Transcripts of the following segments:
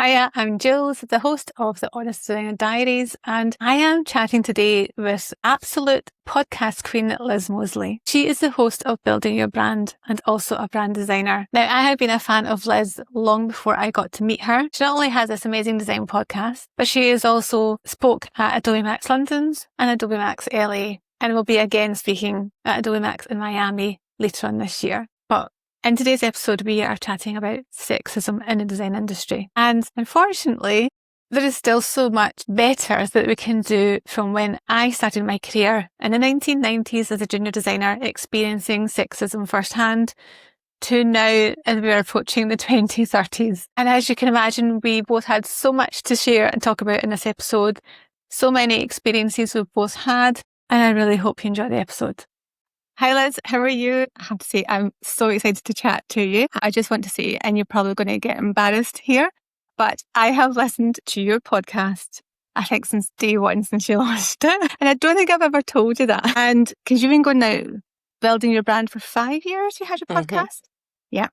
Hiya, I'm Jules, the host of the Honest Designer Diaries, and I am chatting today with absolute podcast queen Liz Mosley. She is the host of Building Your Brand and also a brand designer. Now, I have been a fan of Liz long before I got to meet her. She not only has this amazing design podcast, but she is also spoke at Adobe Max London's and Adobe Max LA, and will be again speaking at Adobe Max in Miami later on this year. But in today's episode, we are chatting about sexism in the design industry. And unfortunately, there is still so much better that we can do from when I started my career in the 1990s as a junior designer, experiencing sexism firsthand, to now as we are approaching the 2030s. And as you can imagine, we both had so much to share and talk about in this episode, so many experiences we've both had, and I really hope you enjoy the episode. Hi Liz, how are you? I have to say, I'm so excited to chat to you. I just want to say, and you're probably going to get embarrassed here, but I have listened to your podcast, I think since day one, since you launched it. And I don't think I've ever told you that. And because you've been going now, building your brand for 5 years, you had your podcast? Yeah.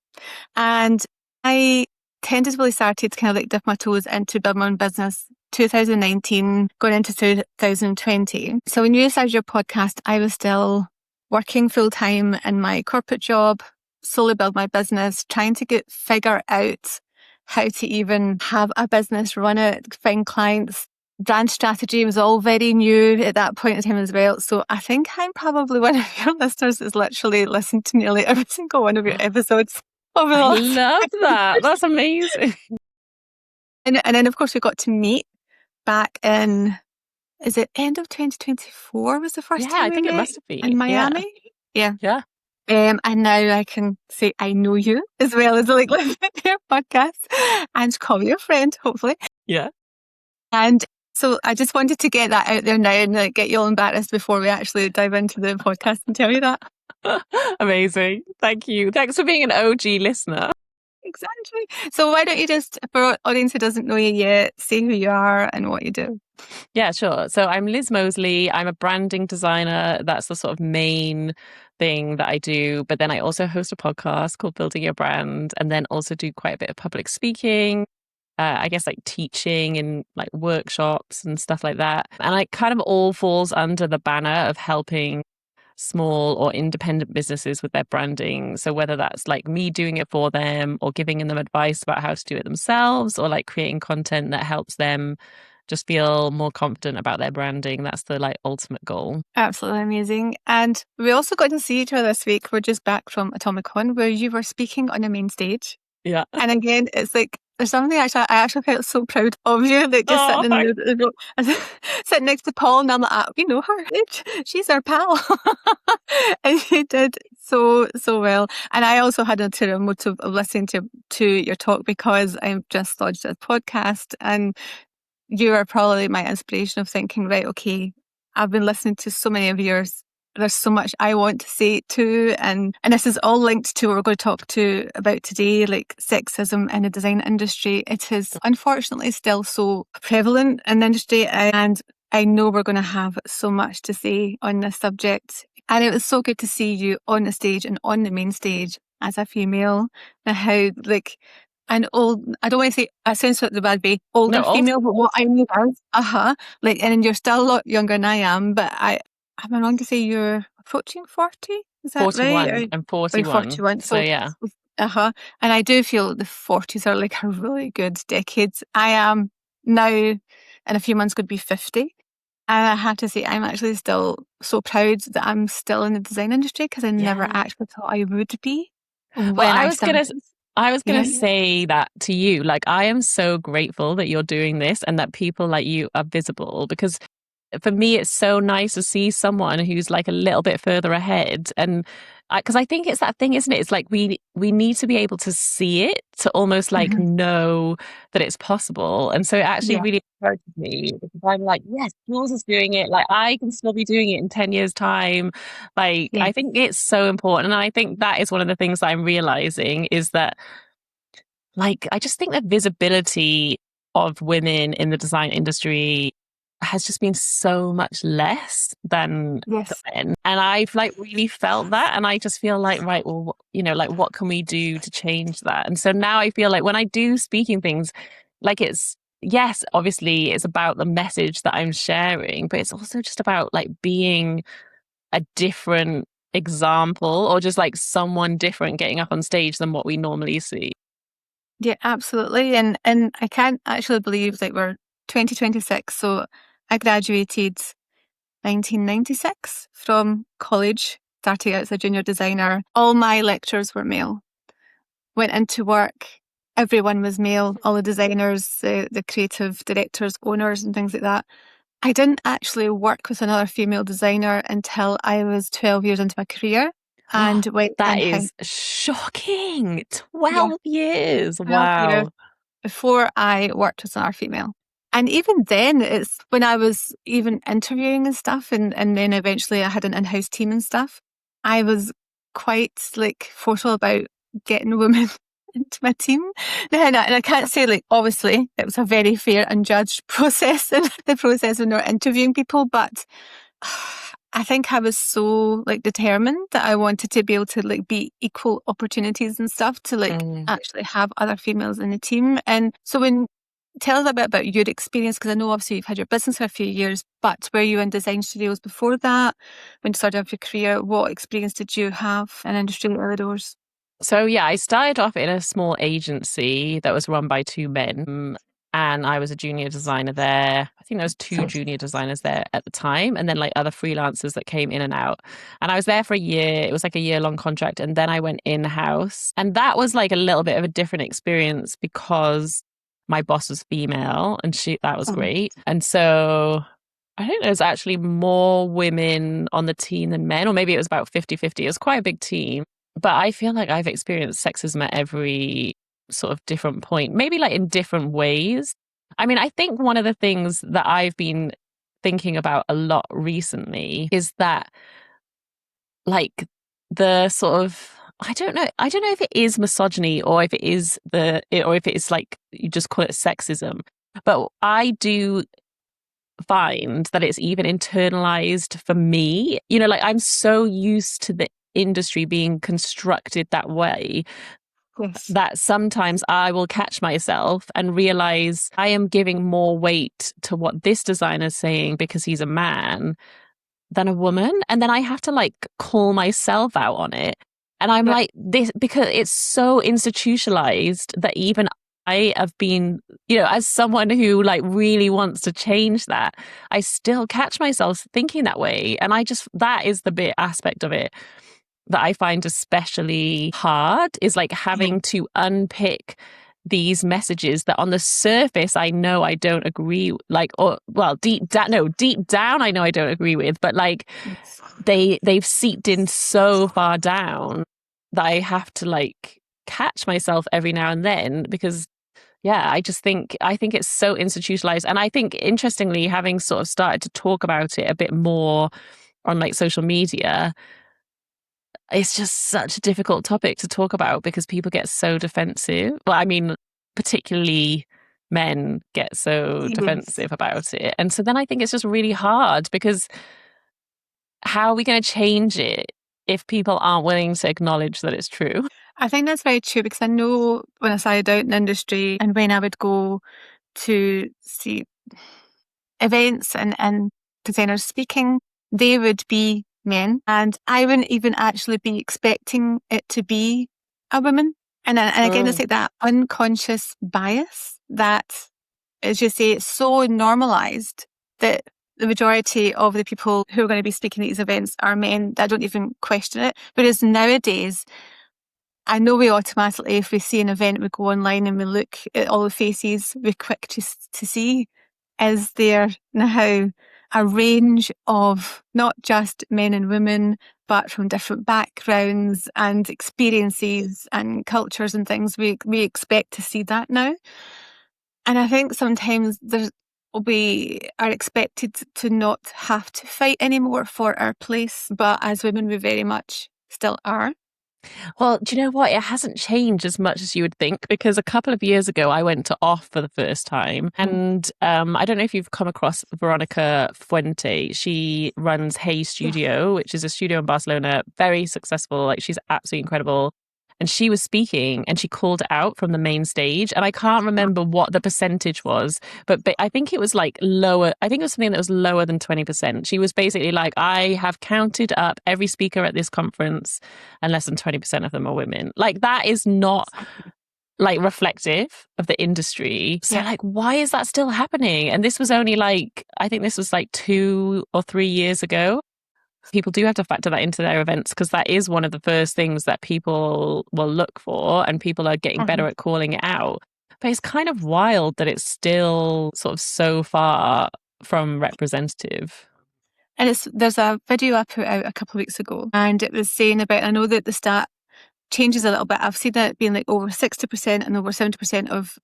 And I tentatively started to kind of like dip my toes into building my own business 2019, going into 2020. So when you started your podcast, I was still working full time in my corporate job, slowly build my business, trying to figure out how to even have a business, run it, find clients. Brand strategy was all very new at that point in time as well. So I think I'm probably one of your listeners that's literally listened to nearly every single one of your episodes over the last. I love that. That's amazing. And then of course we got to meet back in, is it end of 2024 was the first time I we think it met must have been. in Miami? Yeah. Yeah. And now I can say I know you as well as like listen to your podcast and call you a friend, hopefully. Yeah. And so I just wanted to get that out there now and like, get you all embarrassed before we actually dive into the podcast and tell you that. Amazing. Thank you. Thanks for being an OG listener. Exactly. So why don't you just, for our audience who doesn't know you yet, say who you are and what you do. Yeah, sure. So I'm Liz Mosley. I'm a branding designer. That's the sort of main thing that I do. But then I also host a podcast called Building Your Brand, and then also do quite a bit of public speaking. I guess like teaching and like workshops and stuff like that. And it kind of all falls under the banner of helping small or independent businesses with their branding. So whether that's like me doing it for them or giving them advice about how to do it themselves, or like creating content that helps them just feel more confident about their branding. That's the like ultimate goal. Absolutely amazing. And we also got to see each other this week. We're just back from Atomicon where you were speaking on the main stage. Yeah. And again, it's like, there's something I actually felt so proud of you, like just sitting next to Paul, and I'm like, we know her, she's our pal. And you did so well. And I also had a ulterior motive of listening to your talk because I've just launched a podcast, and you are probably my inspiration of thinking, right, okay, I've been listening to so many of yours. There's so much I want to say too. And this is all linked to what we're going to talk about today, like sexism in the design industry. It is unfortunately still so prevalent in the industry. And I know we're going to have so much to say on this subject. And it was so good to see you on the stage and on the main stage as a female, and how like an old, I don't want to say, I sound like the bad way, older female, but what I mean is, like, and you're still a lot younger than I am, but am I wrong to say you're approaching 40? Is that 41. right? I'm 41. 41. So yeah. And I do feel the 40s are like a really good decade. I am now, in a few months, going to be 50. And I have to say, I'm actually still so proud that I'm still in the design industry, because I never actually thought I would be. Well, I was going to say that to you. Like, I am so grateful that you're doing this and that people like you are visible, because for me, it's so nice to see someone who's like a little bit further ahead. And because I think it's that thing, isn't it? It's like we need to be able to see it to almost like know that it's possible. And so it actually really encourages me, because I'm like, yes, Jules is doing it. Like, I can still be doing it in 10 years' time. Like, I think it's so important. And I think that is one of the things that I'm realizing, is that, like, I just think that visibility of women in the design industry has just been so much less than the men. And I've like really felt that. And I just feel like, right, well, you know, like what can we do to change that? And so now I feel like when I do speaking things, like yes, obviously it's about the message that I'm sharing, but it's also just about like being a different example, or just like someone different getting up on stage than what we normally see. Yeah, absolutely. And I can't actually believe that we're 2026. So I graduated 1996 from college, starting out as a junior designer. All my lecturers were male. Went into work, everyone was male, all the designers, the creative directors, owners and things like that. I didn't actually work with another female designer until I was 12 years into my career. And went that in-house. is shocking. 12 years. 12 years Wow. before I worked with another female. And even then, it's when I was even interviewing and stuff, and then eventually I had an in-house team and stuff, I was quite like forceful about getting women into my team. And I can't say, like, obviously it was a very fair and judged process in the process when we were interviewing people, but I think I was so like determined that I wanted to be able to like be equal opportunities and stuff to like actually have other females in the team. And so tell us a bit about your experience, because I know obviously you've had your business for a few years, but were you in design studios before that? When you started off your career, what experience did you have in industry early doors? So yeah, I started off in a small agency that was run by two men. And I was a junior designer there. I think there was two junior designers there at the time, and then like other freelancers that came in and out. And I was there for a year. It was like a year-long contract. And then I went in-house. And that was like a little bit of a different experience because my boss was female, and that was great. And so I think there's actually more women on the team than men, or maybe it was about 50-50. It was quite a big team. But I feel like I've experienced sexism at every sort of different point, maybe like in different ways. I mean, I think one of the things that I've been thinking about a lot recently is that like the sort of, I don't know if it is misogyny or if it is or if it is like, you just call it sexism. But I do find that it's even internalized for me. You know, like I'm so used to the industry being constructed that way that sometimes I will catch myself and realize I am giving more weight to what this designer is saying because he's a man than a woman. And then I have to like call myself out on it. And I'm like, this, because it's so institutionalized that even I have been, you know, as someone who like really wants to change that, I still catch myself thinking that way. And that is the bit aspect of it that I find especially hard, is like having to unpick these messages that on the surface I know I don't agree, like, or well, deep down I know I don't agree with, but like they've seeped in so far down that I have to like catch myself every now and then, because I think it's so institutionalized. And I think, interestingly, having sort of started to talk about it a bit more on like social media, it's just such a difficult topic to talk about because people get so defensive. Well, I mean, particularly men get so defensive about it. And so then I think it's just really hard, because how are we going to change it if people aren't willing to acknowledge that it's true? I think that's very true, because I know when I started out in the industry and when I would go to see events and designers speaking, they would be men, and I wouldn't even actually be expecting it to be a woman. And again, it's like that unconscious bias that, as you say, it's so normalized that the majority of the people who are going to be speaking at these events are men that don't even question it. Whereas nowadays, I know we automatically, if we see an event, we go online and we look at all the faces, we're quick to see, is there now a range of not just men and women, but from different backgrounds and experiences and cultures and things. We expect to see that now. And I think sometimes we are expected to not have to fight anymore for our place, but as women, we very much still are. Well, do you know what? It hasn't changed as much as you would think, because a couple of years ago, I went to OFF for the first time. And I don't know if you've come across Veronica Fuente. She runs Hey Studio, which is a studio in Barcelona, very successful. Like, she's absolutely incredible. and she was speaking and she called it out from the main stage. And I can't remember what the percentage was, but I think it was like lower. I think it was something that was lower than 20%. She was basically like, I have counted up every speaker at this conference and less than 20% of them are women. Like, that is not like reflective of the industry. So like, why is that still happening? And this was only like, I think this was like 2 or 3 years ago. People do have to factor that into their events, because that is one of the first things that people will look for, and people are getting better at calling it out. But it's kind of wild that it's still sort of so far from representative. And there's a video I put out a couple of weeks ago, and it was saying about, I know that the stat changes a little bit. I've seen it being like over 60% and over 70% of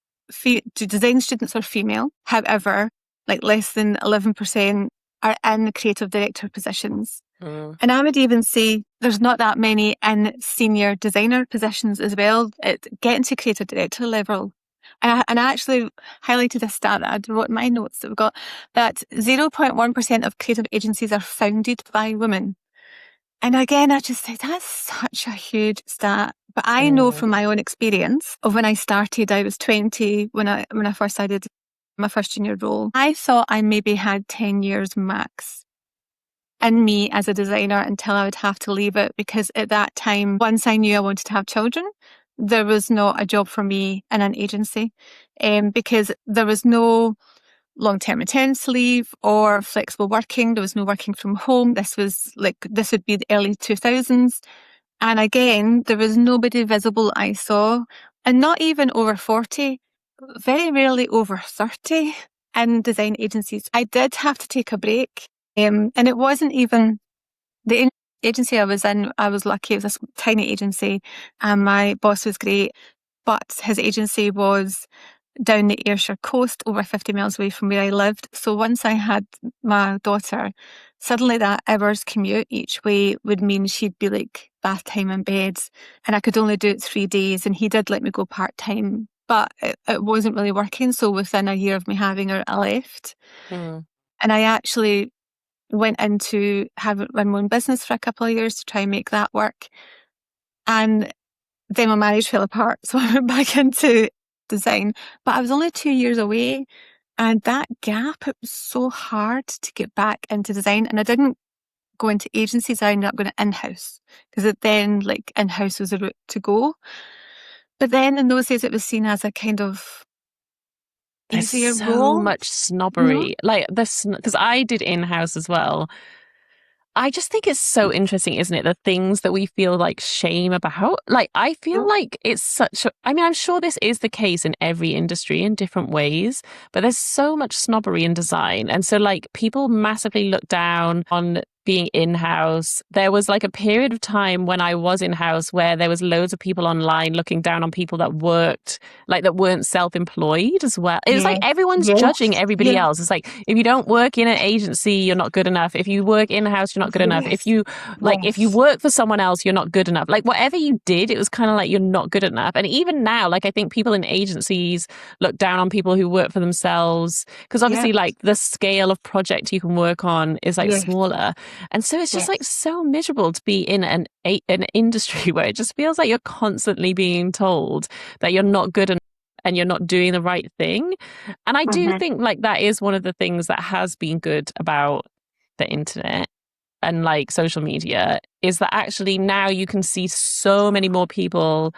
design students are female. However, like less than 11% are in creative director positions. And I would even say there's not that many in senior designer positions as well, at getting to creative director level. And I actually highlighted this stat that I wrote in my notes that we've got, that 0.1% of creative agencies are founded by women. And again, I just think that's such a huge stat. But I know from my own experience of when I started, I was 20 when I first started my first junior role. I thought I maybe had 10 years max in me as a designer until I would have to leave it, because at that time, once I knew I wanted to have children, there was not a job for me in an agency, because there was no long-term maternity leave or flexible working. There was no working from home. This would be the early 2000s. And again, there was nobody visible I saw, and not even over 40, very rarely over 30 in design agencies. I did have to take a break. And it wasn't even the agency I was in. I was lucky. It was a tiny agency and my boss was great, but his agency was down the Ayrshire coast, over 50 miles away from where I lived. So once I had my daughter, suddenly that hour's commute each way would mean she'd be like bath time in bed, and I could only do it 3 days. And he did let me go part-time, but it wasn't really working. So within a year of me having her, I left. And I actually went into run my own business for a couple of years to try and make that work. And then my marriage fell apart. So I went back into design, but I was only 2 years away. And that gap, it was so hard to get back into design. And I didn't go into agencies. I ended up going in-house, because then like in-house was a route to go. But then in those days, it was seen as a kind of easier There's so role. much snobbery. Like this, because I did in-house as well. I just think it's so interesting, isn't it? The things that we feel like shame about. Like, I feel like it's such a, I mean, I'm sure this is the case in every industry in different ways, but there's so much snobbery in design. And so like people massively look down on being in-house. There was like a period of time when I was in-house where there was loads of people online looking down on people that worked, like that weren't self-employed as well. It was like everyone's judging everybody else. It's like, if you don't work in an agency, you're not good enough. If you work in-house, you're not good enough. If you if you work for someone else, you're not good enough. Like whatever you did, it was kind of like you're not good enough. And even now, like I think people in agencies look down on people who work for themselves, because obviously like the scale of project you can work on is like smaller. And so it's just like so miserable to be in an industry where it just feels like you're constantly being told that you're not good enough and you're not doing the right thing. And I do think like that is one of the things that has been good about the internet and like social media, is that actually now you can see so many more people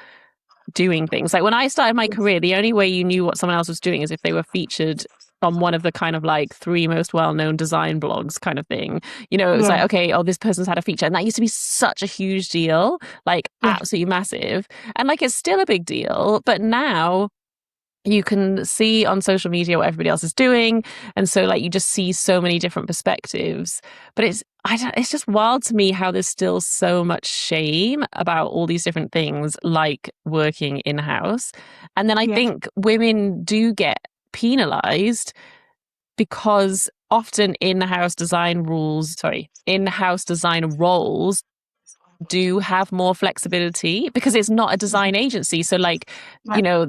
doing things. Like when I started my career, the only way you knew what someone else was doing is if they were featured on one of the kind of like 3 most well-known design blogs kind of thing. You know, it was like, okay, oh, this person's had a feature. And that used to be such a huge deal, like absolutely massive. And like, it's still a big deal. But now you can see on social media what everybody else is doing. And so like, you just see so many different perspectives. But it's just wild to me how there's still so much shame about all these different things, like working in-house. And then I think women do get penalized because often in-house design roles do have more flexibility because it's not a design agency. So like, you know,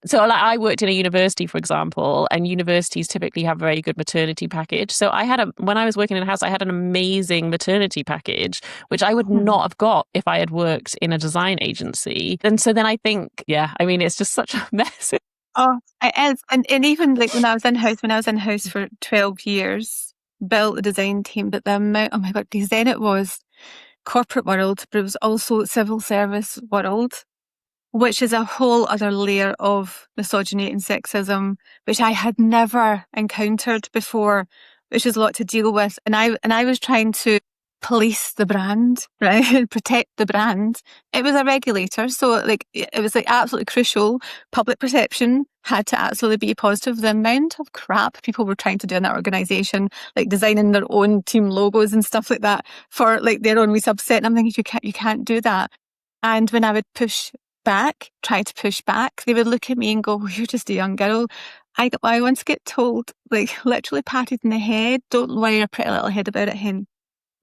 so like I worked in a university, for example, and universities typically have a very good maternity package. So when I was working in a house, I had an amazing maternity package, which I would not have got if I had worked in a design agency. And so then I think, I mean, it's just such a mess. Oh, it is. And even like when I was in house for 12 years, built the design team, but the amount, oh my God, because then it was corporate world, but it was also civil service world, which is a whole other layer of misogyny and sexism, which I had never encountered before, which is a lot to deal with. And I was trying to police the brand, right? And protect the brand. It was a regulator. So like, it was like absolutely crucial. Public perception had to absolutely be positive. The amount of crap people were trying to do in that organization, like designing their own team logos and stuff like that for like their own subset. And I'm thinking, you can't do that. And when I would try to push back, they would look at me and go, well, you're just a young girl. I once get told, like literally patted in the head, don't worry your pretty little head about it, hen.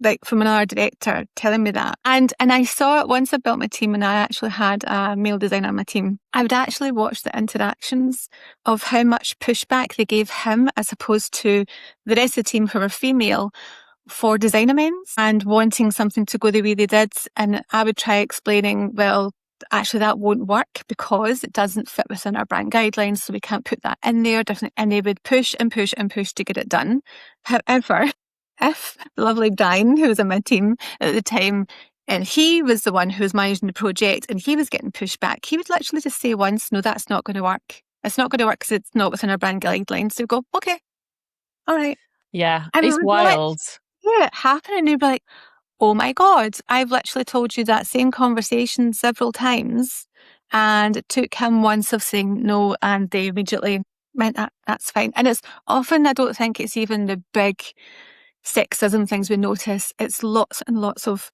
Like from another director telling me that. And I saw it once I built my team and I actually had a male designer on my team. I would actually watch the interactions of how much pushback they gave him as opposed to the rest of the team who were female for design amends and wanting something to go the way they did. And I would try explaining, well, actually that won't work because it doesn't fit within our brand guidelines, so we can't put that in there. And they would push and push and push to get it done. However, if the lovely Brian, who was on my team at the time, and he was the one who was managing the project and he was getting pushed back, he would literally just say once, no, that's not going to work. It's not going to work because it's not within our brand guidelines. So we go, okay, all right. Yeah, it's wild. It happened, and you'd be like, oh my God, I've literally told you that same conversation several times. And it took him once of saying no, and they immediately went, that's fine. And it's often, I don't think it's even the big sexism things we notice. It's lots and lots of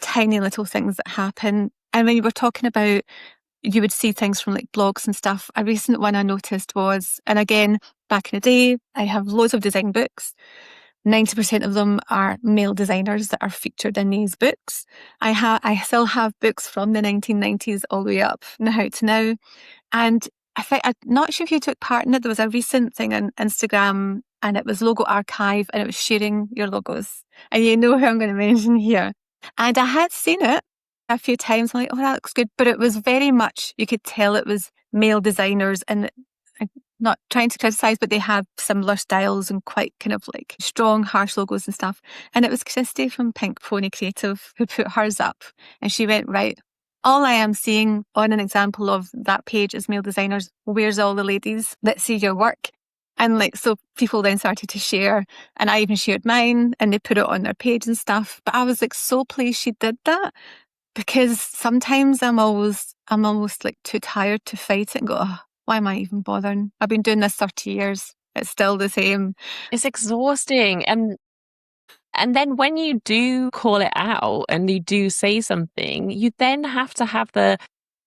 tiny little things that happen. And when you were talking about, you would see things from like blogs and stuff. A recent one I noticed was, and again, back in the day, I have loads of design books. 90% of them are male designers that are featured in these books. I still have books from the 1990s all the way up now to now. And I'm not sure if you took part in it. There was a recent thing on Instagram and it was Logo Archive and it was sharing your logos. And you know who I'm going to mention here. And I had seen it a few times. I'm like, oh, that looks good. But it was very much, you could tell it was male designers, and I'm not trying to criticize, but they have similar styles and quite kind of like strong, harsh logos and stuff. And it was Christy from Pink Pony Creative who put hers up. And she went, right, all I am seeing on an example of that page is male designers. Where's all the ladies that see your work? And like, so people then started to share, and I even shared mine and they put it on their page and stuff. But I was like so pleased she did that, because sometimes I'm almost like too tired to fight it and go, oh, why am I even bothering? I've been doing this 30 years. It's still the same. It's exhausting. And then when you do call it out and you do say something, you then have to have the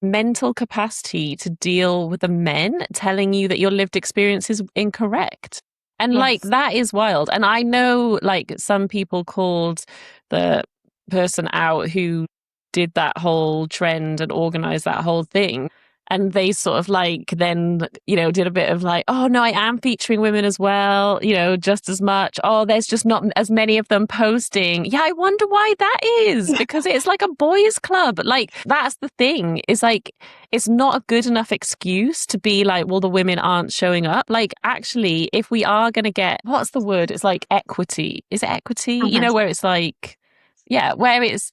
mental capacity to deal with the men telling you that your lived experience is incorrect. And like, that is wild. And I know like some people called the person out who did that whole trend and organized that whole thing. And they sort of like then, you know, did a bit of like, oh no, I am featuring women as well, you know, just as much. Oh, there's just not as many of them posting. Yeah, I wonder why that is, because it's like a boys' club. Like, that's the thing. It's like, it's not a good enough excuse to be like, well, the women aren't showing up. Like, actually, if we are going to get, what's the word? It's like equity. Is it equity? You know, where it's like, yeah, where it's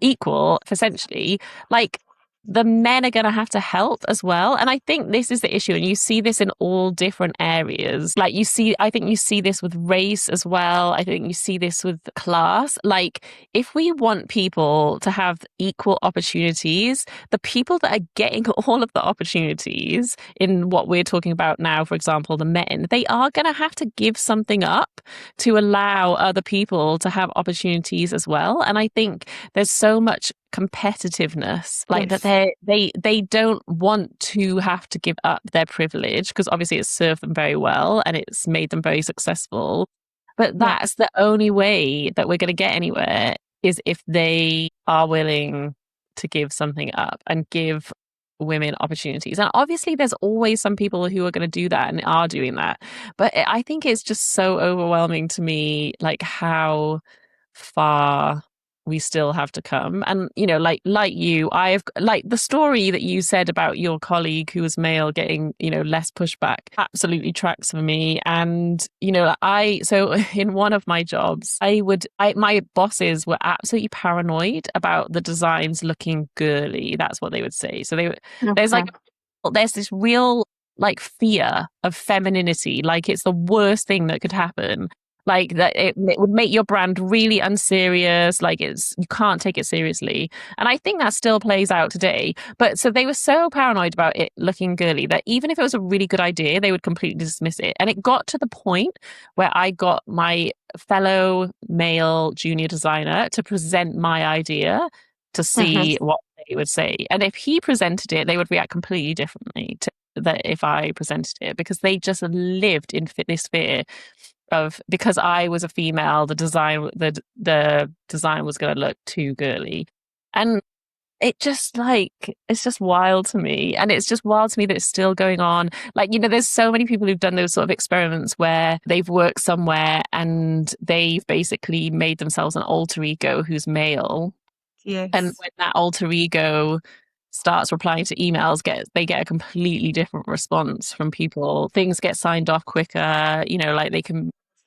equal, essentially, like, the men are going to have to help as well. And I think this is the issue. And you see this in all different areas. Like I think you see this with race as well. I think you see this with class. Like, if we want people to have equal opportunities, the people that are getting all of the opportunities in what we're talking about now, for example, the men, they are going to have to give something up to allow other people to have opportunities as well. And I think there's so much competitiveness, like that they don't want to have to give up their privilege, because obviously it's served them very well and it's made them very successful, but that's the only way that we're going to get anywhere. is if they are willing to give something up and give women opportunities. And obviously there's always some people who are going to do that and are doing that. But I think it's just so overwhelming to me, like how far we still have to come. And like you, I've like the story that you said about your colleague who was male getting less pushback absolutely tracks for me. And so in one of my jobs, my bosses were absolutely paranoid about the designs looking girly. That's what they would say. So there's this real like fear of femininity, like it's the worst thing that could happen, like that it would make your brand really unserious, like you can't take it seriously. And I think that still plays out today. But so they were so paranoid about it looking girly that even if it was a really good idea, they would completely dismiss it. And it got to the point where I got my fellow male junior designer to present my idea to see what they would say. And if he presented it, they would react completely differently to that if I presented it, because they just lived in this fear of, because I was a female, the design was going to look too girly. And it's just wild to me. And it's just wild to me that it's still going on. Like, there's so many people who've done those sort of experiments where they've worked somewhere and they've basically made themselves an alter ego who's male. Yes. And when that alter ego starts replying to emails, they get a completely different response from people. Things get signed off quicker, like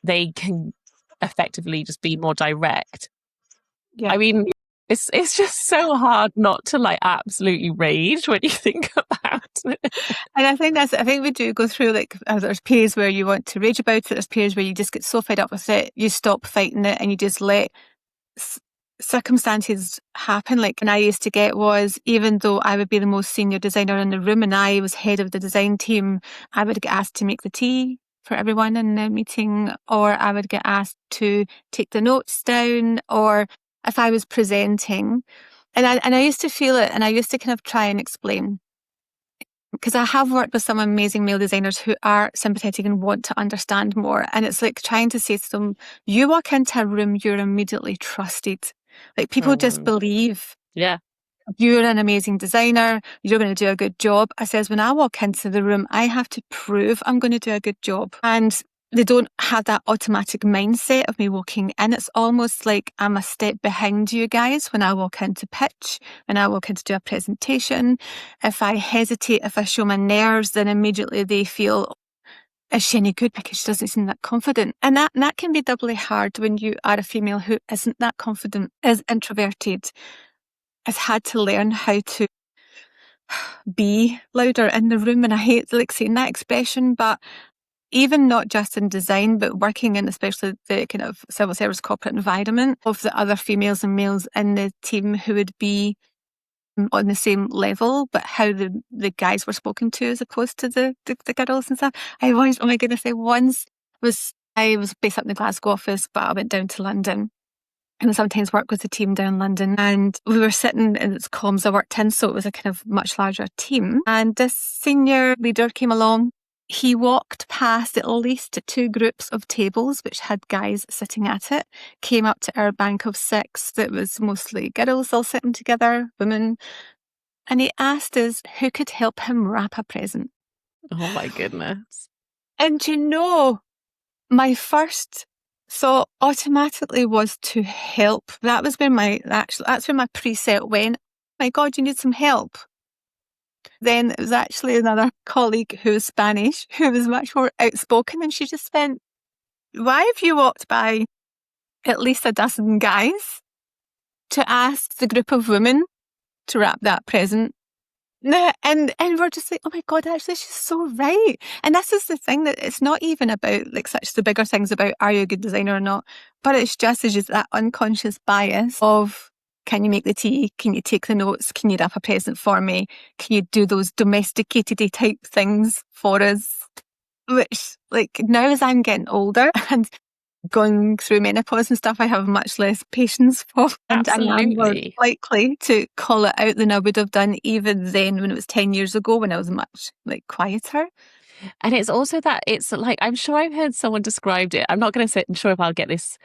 they can effectively just be more direct. Yeah. I mean, it's just so hard not to like absolutely rage when you think about it. And I think we do go through like, there's periods where you want to rage about it, there's periods where you just get so fed up with it, you stop fighting it and you just let circumstances happen. Like, and I used to get was, even though I would be the most senior designer in the room and I was head of the design team, I would get asked to make the tea for everyone in the meeting, or I would get asked to take the notes down, or if I was presenting. And I used to feel it, and I used to kind of try and explain, because I have worked with some amazing male designers who are sympathetic and want to understand more. And it's like trying to say to them, you walk into a room, you're immediately trusted. Like, people just believe. Yeah. You're an amazing designer. You're going to do a good job. I says, when I walk into the room, I have to prove I'm going to do a good job. And they don't have that automatic mindset of me walking in. It's almost like I'm a step behind you guys when I walk into pitch, when I walk in to do a presentation. If I hesitate, if I show my nerves, then immediately they feel, is she any good because she doesn't seem that confident? And that can be doubly hard when you are a female who isn't that confident, is introverted, has had to learn how to be louder in the room. And I hate like saying that expression, but even not just in design, but working in especially the kind of civil service corporate environment, of the other females and males in the team who would be on the same level, but how the guys were spoken to as opposed to the girls and stuff. I was, oh my goodness, I was based up in the Glasgow office, but I went down to London and I sometimes work with the team down in London, and we were sitting in its comms I worked in, so it was a kind of much larger team. And this senior leader came along. He walked past at least 2 groups of tables which had guys sitting at it, came up to our bank of 6 that was mostly girls all sitting together, women, and he asked us who could help him wrap a present. Oh my goodness. And my first thought automatically was to help. That's where my preset went. My God, you need some help. Then it was actually another colleague who was Spanish, who was much more outspoken, and she just went, why have you walked by at least a dozen guys to ask the group of women to wrap that present? And we're just like, oh my God, actually she's so right. And this is the thing, that it's not even about like such the bigger things about are you a good designer or not, but it's just that unconscious bias of, can you make the tea? Can you take the notes? Can you wrap a present for me? Can you do those domesticated type things for us? Which, like, now as I'm getting older and going through menopause and stuff, I have much less patience for. And I'm more likely to call it out than I would have done even then when it was 10 years ago, when I was much like quieter. And it's also that it's like, I'm sure I've heard someone described it. I'm not going to say, I'm sure if I'll get this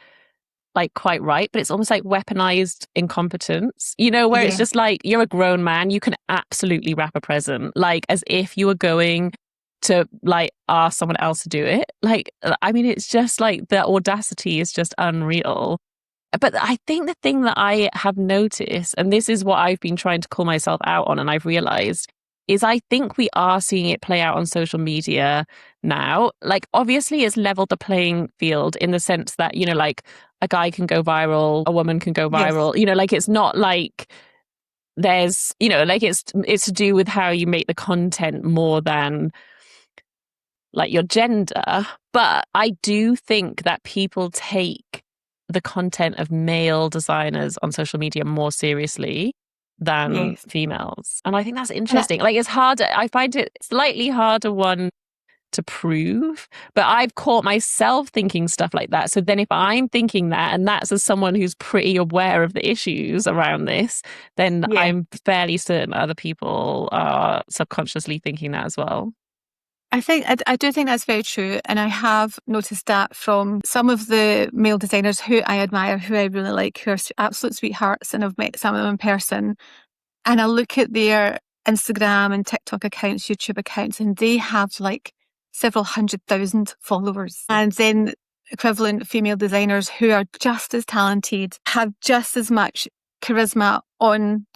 like quite right, but it's almost like weaponized incompetence, you know, where it's just like, you're a grown man, you can absolutely wrap a present, like as if you were going to like ask someone else to do it. Like, I mean, it's just like the audacity is just unreal. But I think the thing that I have noticed, and this is what I've been trying to call myself out on, and I've realized, is I think we are seeing it play out on social media now. Like, obviously, it's leveled the playing field in the sense that, you know, like a guy can go viral, a woman can go viral, you know, like it's not like there's, you know, like it's to do with how you make the content more than like your gender. But I do think that people take the content of male designers on social media more seriously than females. And I think that's interesting. Like, it's hard. I find it slightly harder one to prove, but I've caught myself thinking stuff like that. So then if I'm thinking that, and that's as someone who's pretty aware of the issues around this, then I'm fairly certain other people are subconsciously thinking that as well. I do think that's very true. And I have noticed that from some of the male designers who I admire, who I really like, who are absolute sweethearts, and I've met some of them in person. And I look at their Instagram and TikTok accounts, YouTube accounts, and they have like several 100,000 followers. And then equivalent female designers who are just as talented, have just as much charisma on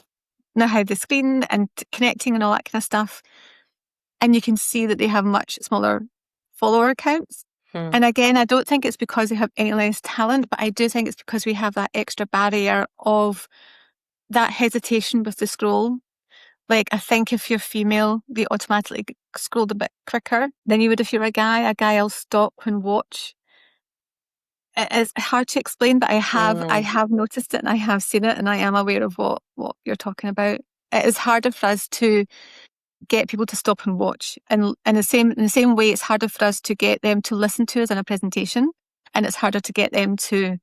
the screen and connecting and all that kind of stuff. And you can see that they have much smaller follower accounts. And again, I don't think it's because they have any less talent, but I do think it's because we have that extra barrier of that hesitation with the scroll. Like, I think if you're female, they automatically scrolled a bit quicker than you would if you're a guy. A guy will stop and watch. It's hard to explain, but I have noticed it and I have seen it, and I am aware of what you're talking about. It is harder for us to get people to stop and watch. And in the same way, it's harder for us to get them to listen to us in a presentation, and it's harder to get them to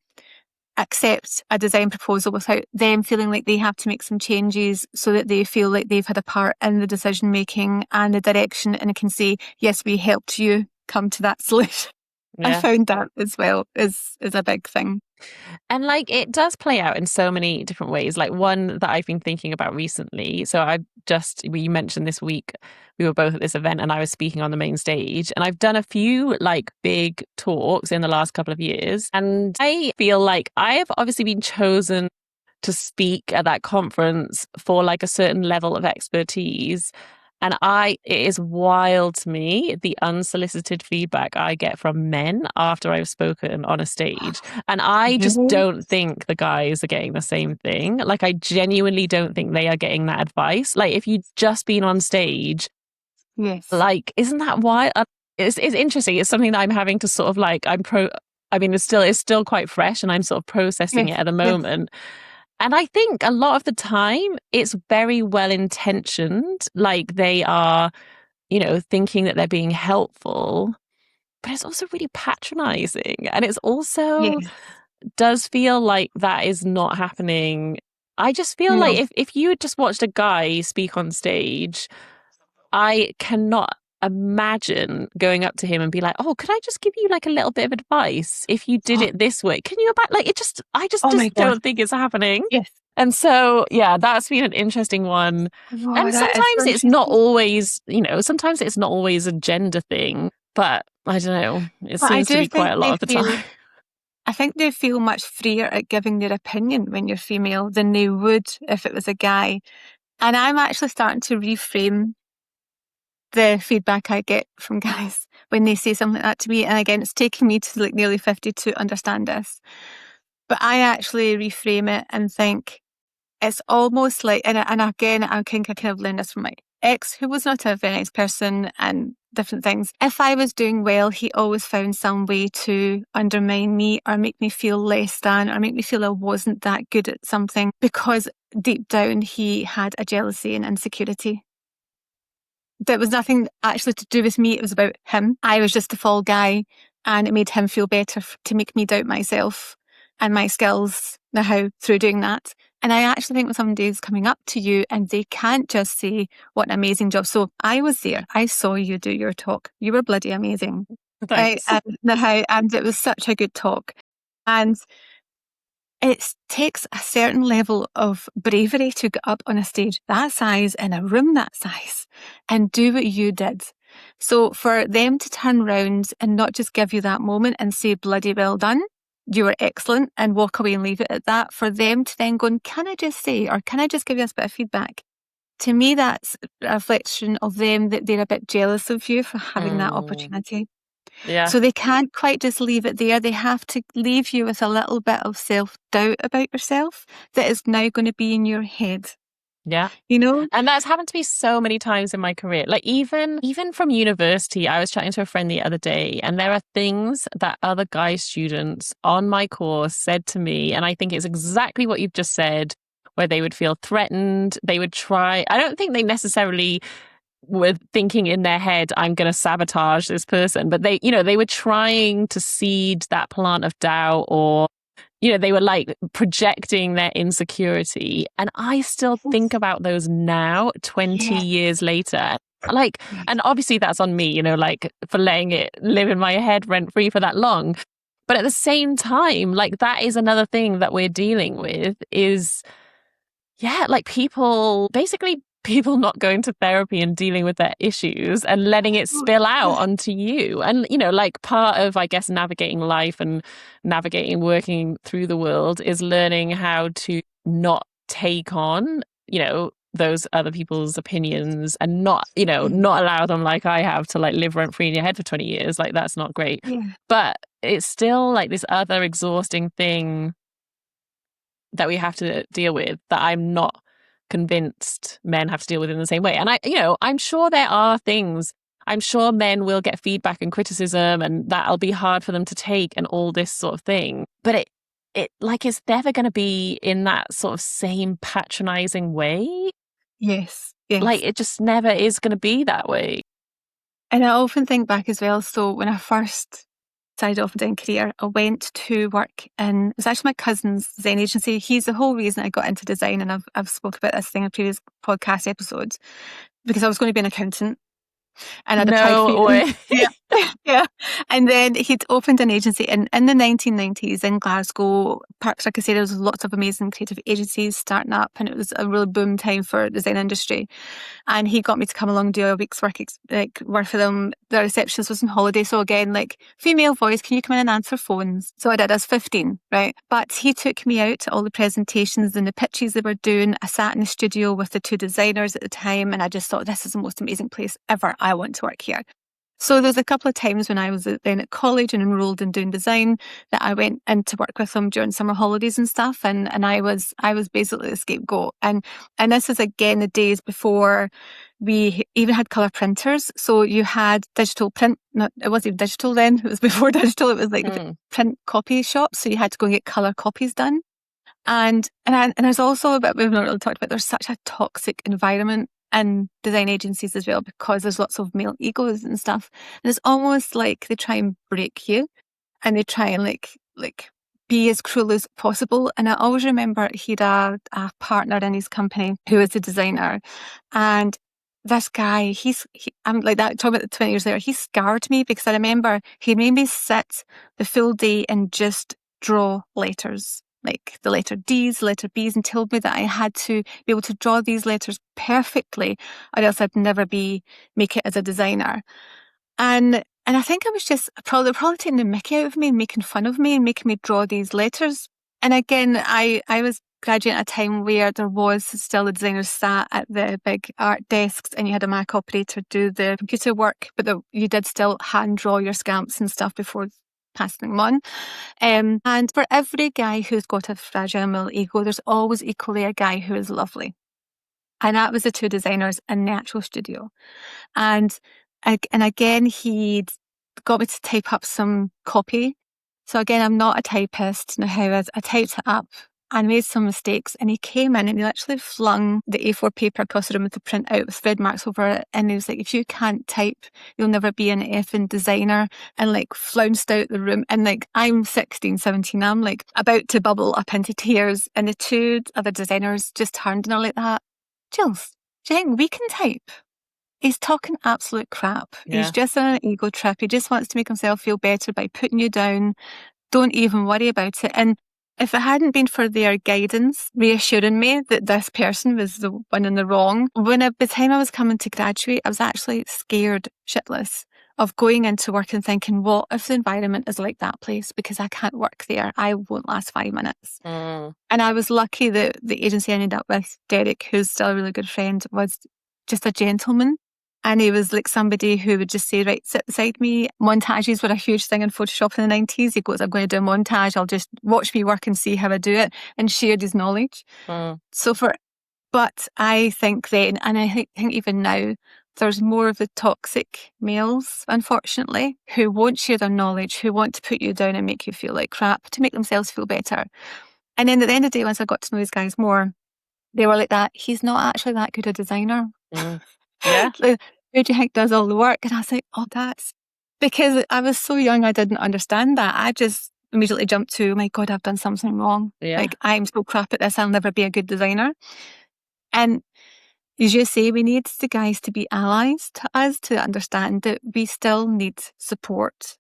accept a design proposal without them feeling like they have to make some changes so that they feel like they've had a part in the decision making and the direction, and can say, yes, we helped you come to that solution. I found that as well is a big thing. And like, it does play out in so many different ways. Like, one that I've been thinking about recently. So you mentioned this week, we were both at this event and I was speaking on the main stage, and I've done a few like big talks in the last couple of years. And I feel like I have obviously been chosen to speak at that conference for like a certain level of expertise. And it is wild to me, the unsolicited feedback I get from men after I've spoken on a stage. And I just don't think the guys are getting the same thing. Like, I genuinely don't think they are getting that advice. Like, if you'd just been on stage, like, isn't that wild? It's interesting. It's something that I'm having to sort of like, it's still quite fresh, and I'm sort of processing it at the moment. And I think a lot of the time it's very well intentioned, like they are, you know, thinking that they're being helpful, but it's also really patronizing. And it's also does feel like that is not happening. I just feel like if you had just watched a guy speak on stage, I cannot imagine going up to him and be like, oh, could I just give you like a little bit of advice if you did it this way? Can you like it? I just don't think it's happening. And so that's been an interesting one. And sometimes it's not always, you know, sometimes it's not always a gender thing, but I don't know, it seems to be quite a lot of the time. I think they feel much freer at giving their opinion when you're female than they would if it was a guy. And I'm actually starting to reframe the feedback I get from guys when they say something like that to me. And again, it's taken me to like nearly 50 to understand this. But I actually reframe it and think it's almost like, and again, I think I kind of learned this from my ex, who was not a very nice person and different things. If I was doing well, he always found some way to undermine me or make me feel less than, or make me feel I wasn't that good at something, because deep down he had a jealousy and insecurity. There was nothing actually to do with me. It was about him. I was just a fall guy, and it made him feel better to make me doubt myself and my skills now through doing that. And I actually think when somebody is coming up to you and they can't just say, what an amazing job. So I was there. I saw you do your talk. You were bloody amazing. Thanks. And it was such a good talk. And it takes a certain level of bravery to get up on a stage that size in a room that size and do what you did. So for them to turn round and not just give you that moment and say, bloody well done, you were excellent, and walk away and leave it at that, for them to then go, can I just say, or can I just give you a bit of feedback? To me, that's a reflection of them, that they're a bit jealous of you for having that opportunity. Yeah. So they can't quite just leave it there. They have to leave you with a little bit of self-doubt about yourself that is now going to be in your head. Yeah. You know? And that's happened to me so many times in my career. Like even from university, I was chatting to a friend the other day, and there are things that other guy students on my course said to me, and I think it's exactly what you've just said, where they would feel threatened. They would try. I don't think they necessarily were thinking in their head, I'm going to sabotage this person, but they were trying to seed that plant of doubt, or they were like projecting their insecurity. And I still think about those now, 20 years later. Like, and obviously that's on me, like for letting it live in my head rent free for that long. But at the same time, like that is another thing that we're dealing with is, like people not going to therapy and dealing with their issues and letting it spill out onto you. And, like part of, I guess, navigating life and navigating working through the world is learning how to not take on, those other people's opinions and not allow them, like I have, to like live rent free in your head for 20 years. Like that's not great. Yeah. But it's still like this other exhausting thing that we have to deal with that I'm not convinced men have to deal with in the same way. And I'm sure there are things, I'm sure men will get feedback and criticism, and that'll be hard for them to take and all this sort of thing. But it's never going to be in that sort of same patronizing way. Yes. Like it just never is going to be that way. And I often think back as well. So when I first started off in career, I went to work in, it was actually my cousin's design agency. He's the whole reason I got into design, and I've spoke about this thing in previous podcast episodes, because I was going to be an accountant. And I'd applied for it. Yeah. And then he'd opened an agency in the 1990s in Glasgow. Parks, like I said, there was lots of amazing creative agencies starting up, and it was a really boom time for the design industry. And he got me to come along, do a week's work for them. The receptionist was on holiday, so again, like, female voice, can you come in and answer phones? So I did. I was 15, right? But he took me out to all the presentations and the pitches they were doing. I sat in the studio with the two designers at the time, and I just thought, this is the most amazing place ever. I want to work here. So there was a couple of times when I was then at college and enrolled in doing design that I went in to work with them during summer holidays and stuff, and I was basically the scapegoat. And this is again the days before we even had colour printers. So you had digital print. No, it wasn't even digital then. It was before digital. It was like print copy shops. So you had to go and get colour copies done. And there's also a bit we've not really talked about. There's such a toxic environment in design agencies as well, because there's lots of male egos and stuff. And it's almost like they try and break you, and they try and like be as cruel as possible. And I always remember he had a partner in his company who was a designer, and this guy, I'm like that, talking about the 20 years later, he scarred me, because I remember he made me sit the full day and just draw letters, like the letter D's, letter B's, and told me that I had to be able to draw these letters perfectly, or else I'd never make it as a designer. And I think I was just probably taking the mickey out of me, making fun of me and making me draw these letters. And again, I was graduating at a time where there was still the designers sat at the big art desks, and you had a Mac operator do the computer work, but you did still hand draw your scamps and stuff before passing them on. And for every guy who's got a fragile male ego, there's always equally a guy who is lovely. And that was the two designers in the actual studio. And again, he'd got me to type up some copy. So again, I'm not a typist. Now, I typed it up and made some mistakes, and he came in and he literally flung the A4 paper across the room with the print out with red marks over it, and he was like, if you can't type, you'll never be an effing designer, and like flounced out the room. And like, I'm 16, 17, I'm like about to bubble up into tears, and the two other designers just turned and are like that. Jules, do you think we can type? He's talking absolute crap. Yeah. He's just on an ego trip. He just wants to make himself feel better by putting you down. Don't even worry about it. And if it hadn't been for their guidance, reassuring me that this person was the one in the wrong, by the time I was coming to graduate, I was actually scared shitless of going into work and thinking, what if the environment is like that place? Because I can't work there. I won't last 5 minutes. And I was lucky that the agency I ended up with, Derek, who's still a really good friend, was just a gentleman. And he was like somebody who would just say, right, sit beside me. Montages were a huge thing in Photoshop in the 90s. He goes, I'm going to do a montage. I'll just watch me work and see how I do it, and shared his knowledge. But I think then, and I think even now, there's more of the toxic males, unfortunately, who won't share their knowledge, who want to put you down and make you feel like crap to make themselves feel better. And then at the end of the day, once I got to know these guys more, they were like that. He's not actually that good a designer. Yeah. Who do you think does all the work? And I was like, oh, that's because I was so young, I didn't understand that. I just immediately jumped to, oh my God, I've done something wrong. Yeah. Like, I'm so crap at this, I'll never be a good designer. And as you say, we need the guys to be allies to us, to understand that we still need support.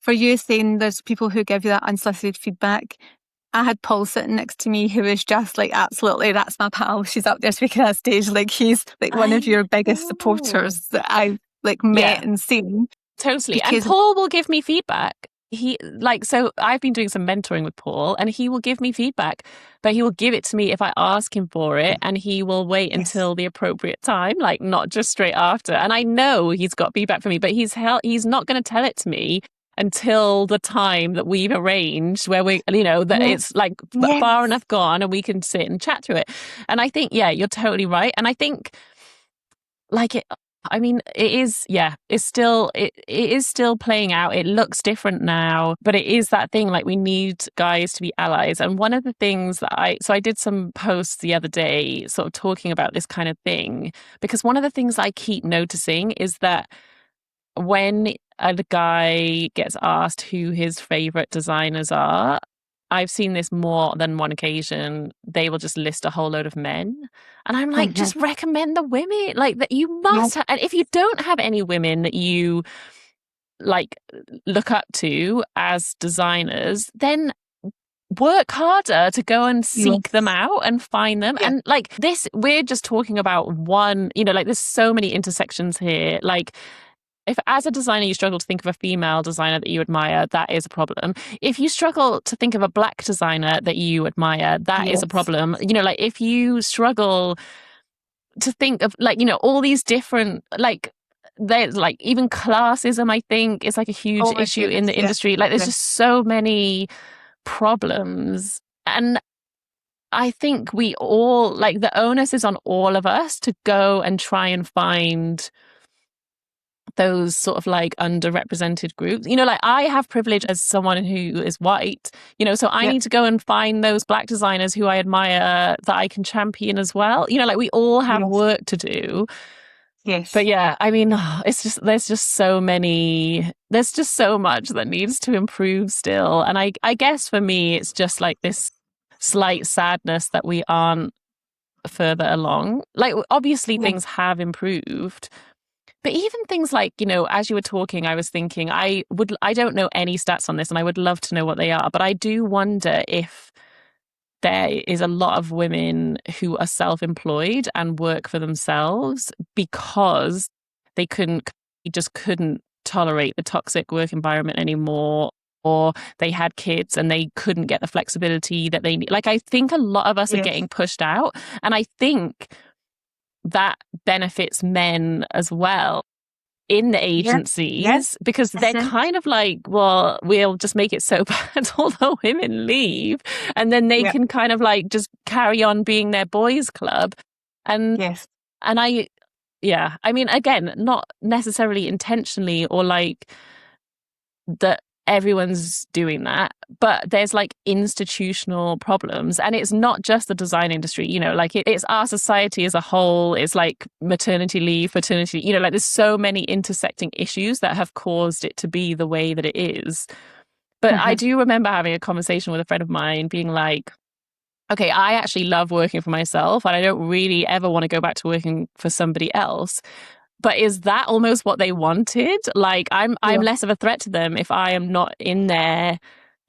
For you saying there's people who give you that unsolicited feedback, I had Paul sitting next to me who was just like, absolutely, that's my pal. She's up there speaking on stage. Like, he's like one of your biggest supporters that I've like met and seen. Totally. And Paul will give me feedback. So I've been doing some mentoring with Paul, and he will give me feedback, but he will give it to me if I ask him for it, and he will wait until the appropriate time, like not just straight after. And I know he's got feedback for me, but he's not going to tell it to me until the time that we've arranged, where we, that it's like far enough gone and we can sit and chat through it. And I think, you're totally right. And I think it is still playing out. It looks different now, but it is that thing, like, we need guys to be allies. And one of the things that I did some posts the other day sort of talking about this kind of thing, because one of the things I keep noticing is that when a guy gets asked who his favorite designers are, I've seen this more than one occasion. They will just list a whole load of men. And I'm like, just recommend the women. Like, that you must have. And if you don't have any women that you like look up to as designers, then work harder to go and seek them out and find them. And like this, we're just talking about one, there's so many intersections here. Like, if as a designer you struggle to think of a female designer that you admire, that is a problem. If you struggle to think of a Black designer that you admire, that is a problem. If you struggle to think of all these different, there's even classism, I think, is like a huge issue in the industry. There's just so many problems. And I think we all, the onus is on all of us to go and try and find those sort of underrepresented groups. I have privilege as someone who is white, so I need to go and find those Black designers who I admire that I can champion as well. We all have work to do. Yes. But it's just, there's just so much that needs to improve still. And I guess for me, it's just this slight sadness that we aren't further along. Obviously things have improved. But even things as you were talking, I was thinking, I don't know any stats on this, and I would love to know what they are, but I do wonder if there is a lot of women who are self-employed and work for themselves because they just couldn't tolerate the toxic work environment anymore, or they had kids and they couldn't get the flexibility that they need. I think a lot of us are getting pushed out, and I think that benefits men as well in the agencies because they're kind of well, we'll just make it so bad all the women leave, and then they can kind of just carry on being their boys club. And again, not necessarily intentionally or that everyone's doing that, but there's institutional problems, and it's not just the design industry, it's our society as a whole. It's maternity leave, paternity, there's so many intersecting issues that have caused it to be the way that it is. But I do remember having a conversation with a friend of mine being okay, I actually love working for myself and I don't really ever want to go back to working for somebody else. But is that almost what they wanted? I'm less of a threat to them if I am not in there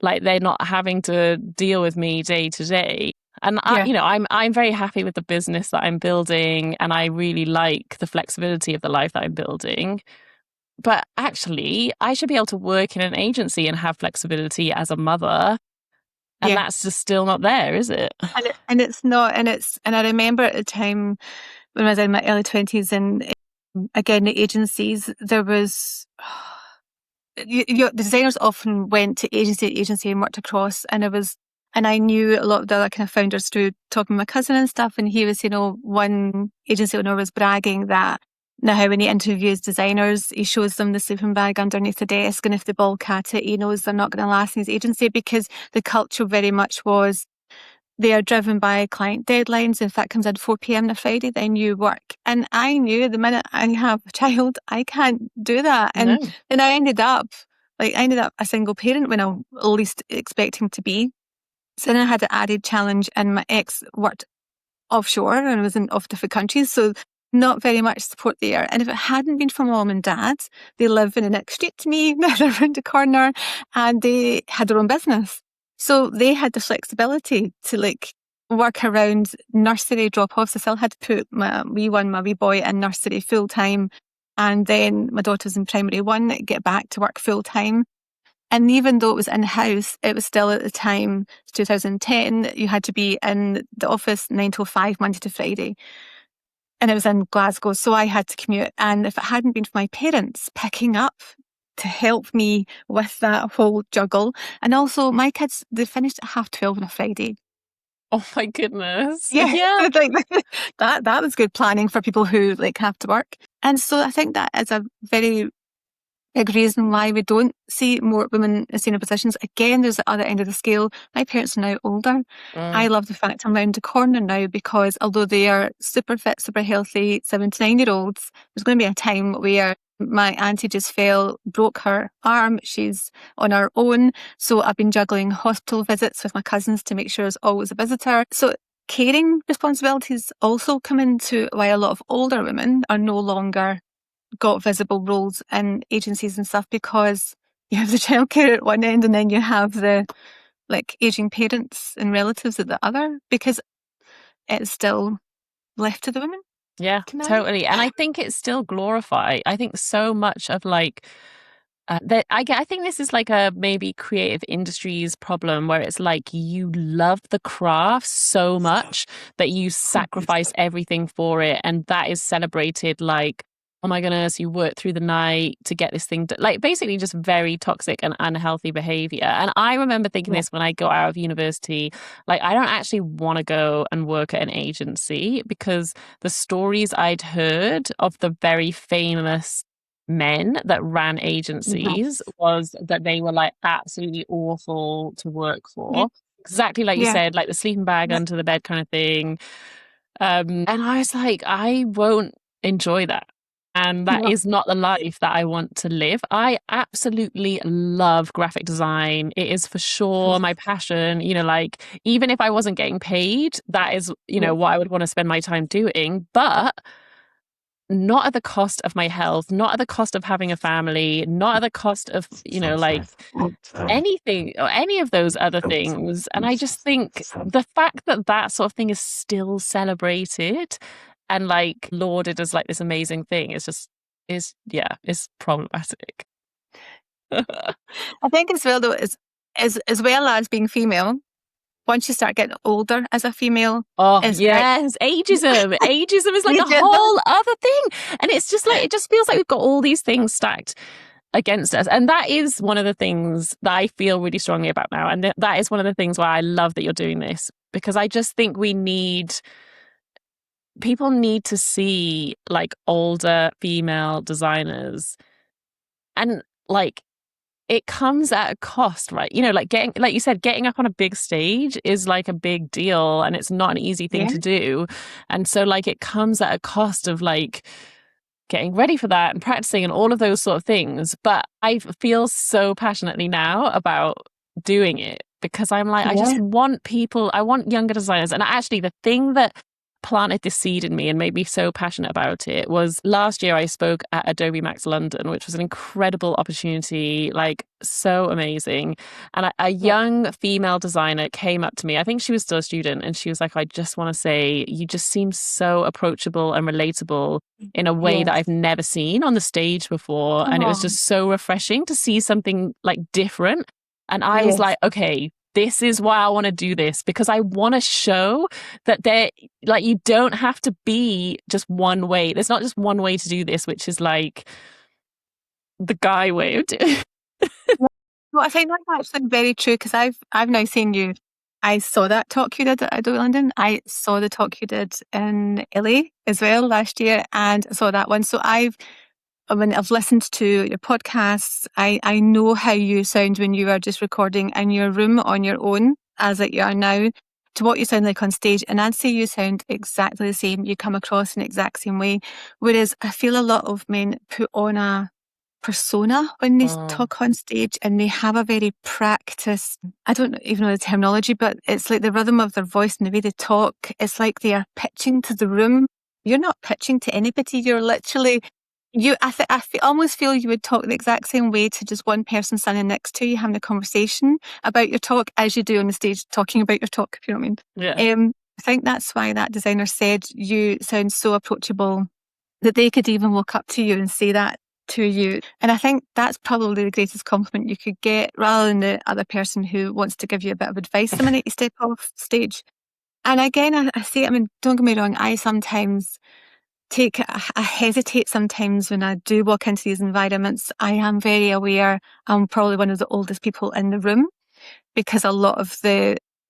Like they're not having to deal with me day to day. And I'm very happy with the business that I'm building, and I really like the flexibility of the life that I'm building. But actually, I should be able to work in an agency and have flexibility as a mother. And that's just still not there, is it? And it's not. And I remember at the time when I was in my early 20s, and again, the agencies, there was... the designers often went to agency and worked across, and I knew a lot of the other kind of founders through talking to my cousin and stuff, and he was, one agency owner was bragging that now when he interviews designers, he shows them the sleeping bag underneath the desk, and if they balk at it, he knows they're not going to last in his agency, because the culture very much was they are driven by client deadlines. If that comes in 4 p.m. on a Friday, then you work. And I knew the minute I have a child, I can't do that. And then I ended up a single parent when I was least expecting to be. So then I had the added challenge, and my ex worked offshore and was in off different countries. So not very much support there. And if it hadn't been for mom and dad, they live in the next street to me, they're around the corner, and they had their own business. So they had the flexibility to work around nursery drop-offs. I still had to put my wee boy in nursery full time. And then my daughter's in primary 1, get back to work full time. And even though it was in-house, it was still at the time, 2010, you had to be in the office 9 to 5, Monday to Friday. And it was in Glasgow, so I had to commute. And if it hadn't been for my parents picking up to help me with that whole juggle. And also my kids, they finished at 12:30 on a Friday. Oh my goodness. Yeah. that was good planning for people who have to work. And so I think that is a very big reason why we don't see more women in senior positions. Again, there's the other end of the scale. My parents are now older. I love the fact I'm round the corner now, because although they are super fit, super healthy 79-year-olds, there's going to be a time where my auntie just broke her arm. She's on her own. So I've been juggling hospital visits with my cousins to make sure there's always a visitor. So caring responsibilities also come into why a lot of older women are no longer got visible roles in agencies and stuff, because you have the childcare at one end and then you have the aging parents and relatives at the other, because it's still left to the women. Yeah, totally. And I think it's still glorified. I think so much of I think this is a maybe creative industries problem, where it's you love the craft so much that you sacrifice everything for it, and that is celebrated oh my goodness, you work through the night to get this thing basically just very toxic and unhealthy behavior. And I remember thinking this when I got out of university, I don't actually want to go and work at an agency, because the stories I'd heard of the very famous men that ran agencies was that they were absolutely awful to work for. Exactly like you said, the sleeping bag under the bed kind of thing. And I was I won't enjoy that. And that is not the life that I want to live. I absolutely love graphic design. It is for sure my passion. Even if I wasn't getting paid, that is, what I would want to spend my time doing. But not at the cost of my health, not at the cost of having a family, not at the cost of, anything or any of those other things. And I just think the fact that that sort of thing is still celebrated and lauded as this amazing thing is problematic. I think as well though, as well as being female, once you start getting older as a female, ageism. Ageism is a whole other thing, and it's just it just feels like we've got all these things stacked against us, and that is one of the things that I feel really strongly about now, and that is one of the things why I love that you're doing this, because I just think people need to see older female designers, and it comes at a cost, right? Getting, like you said, getting up on a big stage is a big deal, and it's not an easy thing to do. And so it comes at a cost of getting ready for that and practicing and all of those sort of things. But I feel so passionately now about doing it, because I'm I just want people, I want younger designers. And actually the thing that planted this seed in me and made me so passionate about it was last year I spoke at Adobe Max London, which was an incredible opportunity, like so amazing. And a young female designer came up to me. I think she was still a student, and she was like, I just want to say, you just seem so approachable and relatable in a way that I've never seen on the stage before. And it was just so refreshing to see something like different. And I was like, okay, this is why I want to do this, because I want to show that like, you don't have to be just one way. There's not just one way to do this, which is like the guy way of doing it. Well, I think that's actually very true, because I've now seen you. I saw that talk you did at Adobe London. I saw the talk you did in LA as well last year, and I saw that one. So I've listened to your podcasts. I know how you sound when you are just recording in your room on your own, as like you are now, to what you sound like on stage. And I'd say you sound exactly the same. You come across in the exact same way. Whereas I feel a lot of men put on a persona when they talk on stage, and they have a very practiced, I don't even know the terminology, but it's like the rhythm of their voice and the way they talk. It's like they are pitching to the room. You're not pitching to anybody. You're literally, almost feel you would talk the exact same way to just one person standing next to you, having a conversation about your talk as you do on the stage talking about your talk, if you know what I mean. Yeah. I think that's why that designer said you sound so approachable that they could even walk up to you and say that to you. And I think that's probably the greatest compliment you could get, rather than the other person who wants to give you a bit of advice the minute you step off stage. And again, I say, I mean, don't get me wrong, I sometimes I hesitate sometimes when I do walk into these environments. I am very aware I'm probably one of the oldest people in the room, because a lot of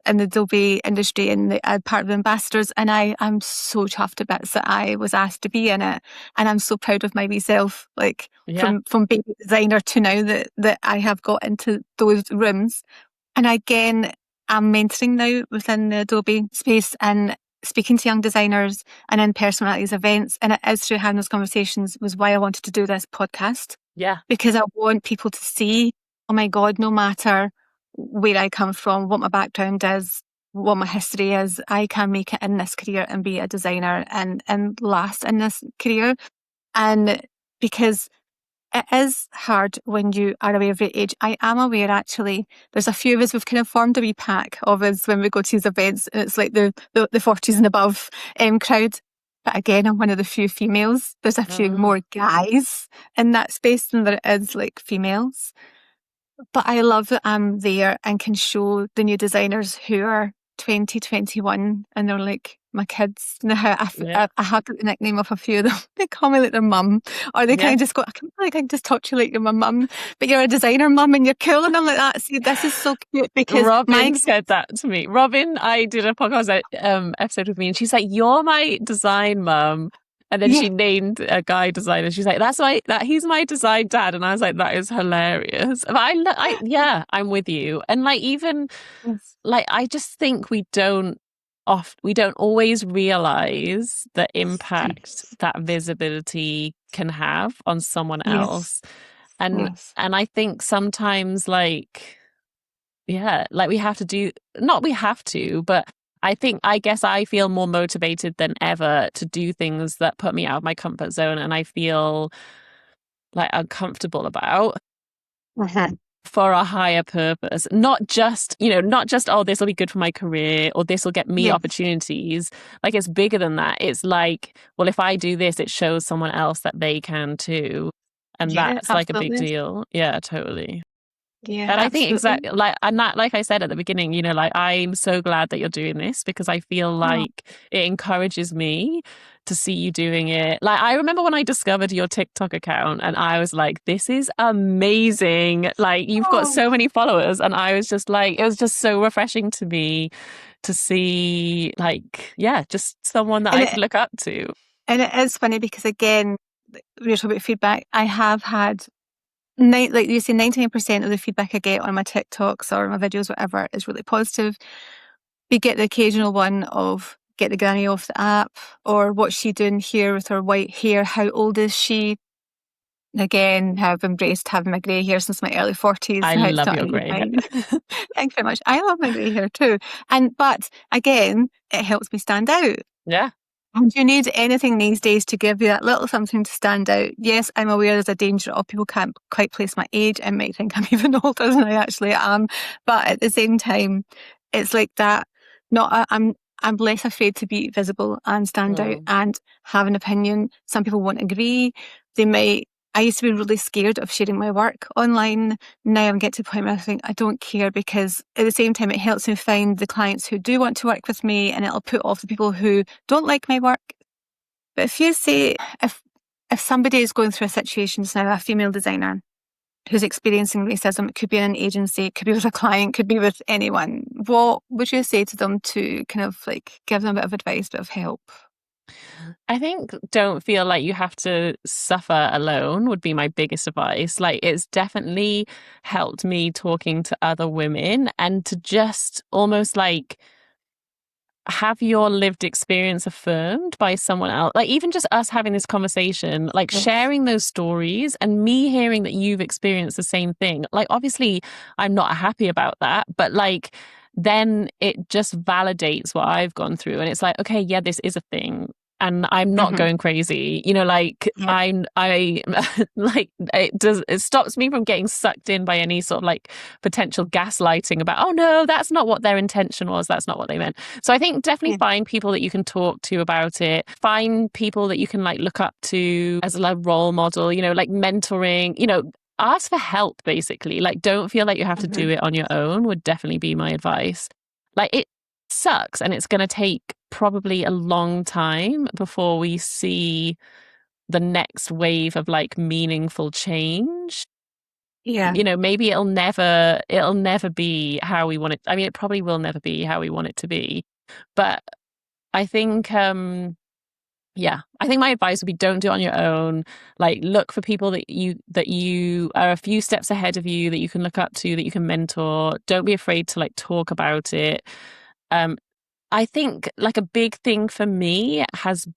in the Adobe industry and part of the ambassadors, and I'm so chuffed to bits that I was asked to be in it, and I'm so proud of my wee self, like from being a designer to now that I have got into those rooms. And again, I'm mentoring now within the Adobe space and speaking to young designers and in person at these events, and it is through having those conversations was why I wanted to do this podcast. Because I want people to see, oh my God, no matter where I come from, what my background is, what my history is, I can make it in this career and be a designer and last in this career. And because it is hard when you are aware of your age. I am aware, actually, there's a few of us, we've kind of formed a wee pack of us when we go to these events, and it's like the 40s and above crowd. But again, I'm one of the few females. There's a few more guys in that space than there is like females. But I love that I'm there and can show the new designers who are 20, 21, and they're like my kids. Now, I have got the nickname of a few of them. They call me like their mum, or they kind of just go, I can't like I can just talk to you like you're my mum, but you're a designer mum and you're cool. And I'm like that. See, this is so cute, because Robin said that to me. Robin, I did a podcast episode with me, and she's like, "You're my design mum." And then she named a guy designer. She's like, he's my design dad. And I was like, that is hilarious. But I'm with you. And like, even like, I just think we don't always realize the impact that visibility can have on someone else. And I think sometimes we have to but I guess I feel more motivated than ever to do things that put me out of my comfort zone and I feel like uncomfortable about for a higher purpose. Not just, oh, this will be good for my career or this will get me opportunities. Like, it's bigger than that. It's like, well, if I do this, it shows someone else that they can too. And that's like a big deal. Yeah, totally. Yeah, and I think exactly like I said at the beginning, like, I'm so glad that you're doing this, because I feel like it encourages me to see you doing it. Like, I remember when I discovered your TikTok account and I was like, this is amazing. Like, you've got so many followers, and I was just like, it was just so refreshing to me to see, like, just someone that I could look up to. And it is funny because, again, we were talking about feedback. I have had like you say, 99% of the feedback I get on my TikToks or my videos, whatever, is really positive. We get the occasional one of, get the granny off the app, or what's she doing here with her white hair? How old is she? Again, I've embraced having my grey hair since my early 40s. I love your grey hair. Thank you very much. I love my grey hair too. But again, it helps me stand out. Yeah. And you need anything these days to give you that little something to stand out. Yes, I'm aware there's a danger of people can't quite place my age and might think I'm even older than I actually am. But at the same time, it's like that. I'm less afraid to be visible and stand out and have an opinion. Some people won't agree. I used to be really scared of sharing my work online. Now I'm getting to the point where I think I don't care, because at the same time it helps me find the clients who do want to work with me, and it'll put off the people who don't like my work. But if you say, if somebody is going through a situation now, a female designer who's experiencing racism, it could be in an agency, it could be with a client, could be with anyone, what would you say to them to kind of like give them a bit of advice, a bit of help? I think don't feel like you have to suffer alone would be my biggest advice. Like, it's definitely helped me talking to other women, and to just almost like have your lived experience affirmed by someone else. Like, even just us having this conversation, like sharing those stories and me hearing that you've experienced the same thing. Like, obviously I'm not happy about that, but like, then it just validates what I've gone through. And it's like, okay, yeah, this is a thing. And I'm not going crazy, like I like it stops me from getting sucked in by any sort of like potential gaslighting about, oh no, that's not what their intention was. That's not what they meant. So I think definitely find people that you can talk to about it. Find people that you can like look up to as a role model, like mentoring, ask for help basically. Like, don't feel like you have to do it on your own would definitely be my advice. Like, it sucks and it's going to take probably a long time before we see the next wave of like meaningful change. Maybe it'll never be how we want it. I mean, it probably will never be how we want it to be, but I think I think my advice would be, don't do it on your own. Like, look for people that you are a few steps ahead of you, that you can look up to, that you can mentor. Don't be afraid to like talk about it. I think like a big thing for me has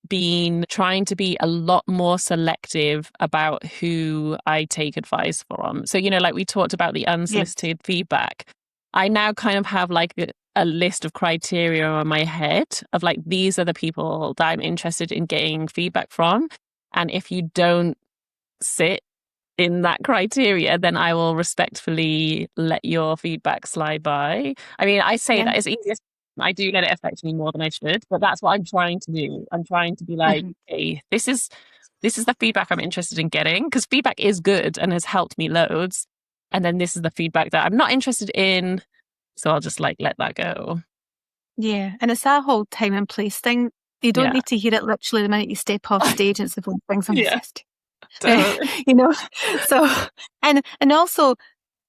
been trying to be a lot more selective about who I take advice from. So, like we talked about the unsolicited feedback. I now kind of have like a list of criteria in my head of like, these are the people that I'm interested in getting feedback from. And if you don't sit in that criteria, then I will respectfully let your feedback slide by. I mean, I say that it's easiest. I do let it affect me more than I should, but that's what I'm trying to do. I'm trying to be like, hey, this is the feedback I'm interested in getting, because feedback is good and has helped me loads. And then this is the feedback that I'm not interested in, so I'll just like let that go. Yeah, and it's that whole time and place thing. You don't need to hear it literally the minute you step off stage. It's the one thing from totally. So and also,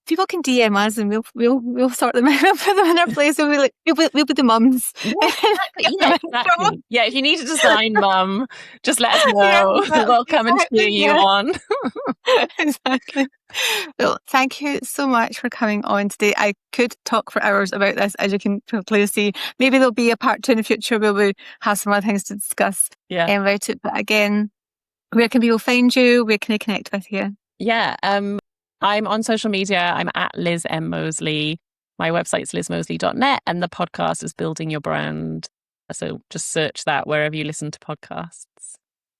people can DM us and we'll sort them out and put them in our place. We'll be the mums. Exactly. Yeah, if you need to design mum, just let us know. We'll come and cheer you on. Exactly. Well, thank you so much for coming on today. I could talk for hours about this, as you can clearly see. Maybe there'll be a part 2 in the future where we have some other things to discuss about it. But again, where can people find you? Where can they connect with you? Yeah, I'm on social media. I'm at Liz M. Mosley. My website's lizmosley.net, and the podcast is Building Your Brand. So just search that wherever you listen to podcasts.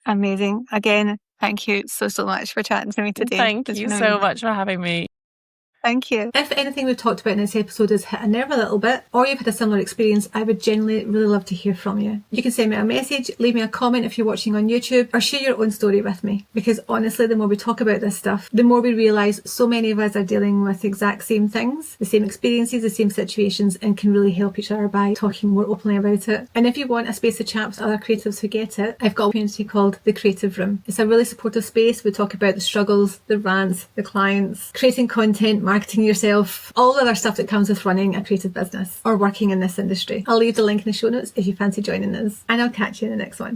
Amazing. Again, thank you so much for chatting to me today. Thank you so much for having me. Thank you. If anything we've talked about in this episode has hit a nerve a little bit, or you've had a similar experience, I would genuinely really love to hear from you. You can send me a message, leave me a comment if you're watching on YouTube, or share your own story with me. Because honestly, the more we talk about this stuff, the more we realise so many of us are dealing with the exact same things, the same experiences, the same situations, and can really help each other by talking more openly about it. And if you want a space to chat with other creatives who get it, I've got a community called The Creative Room. It's a really supportive space. We talk about the struggles, the rants, the clients, creating content, marketing yourself, all the other stuff that comes with running a creative business or working in this industry. I'll leave the link in the show notes if you fancy joining us, and I'll catch you in the next one.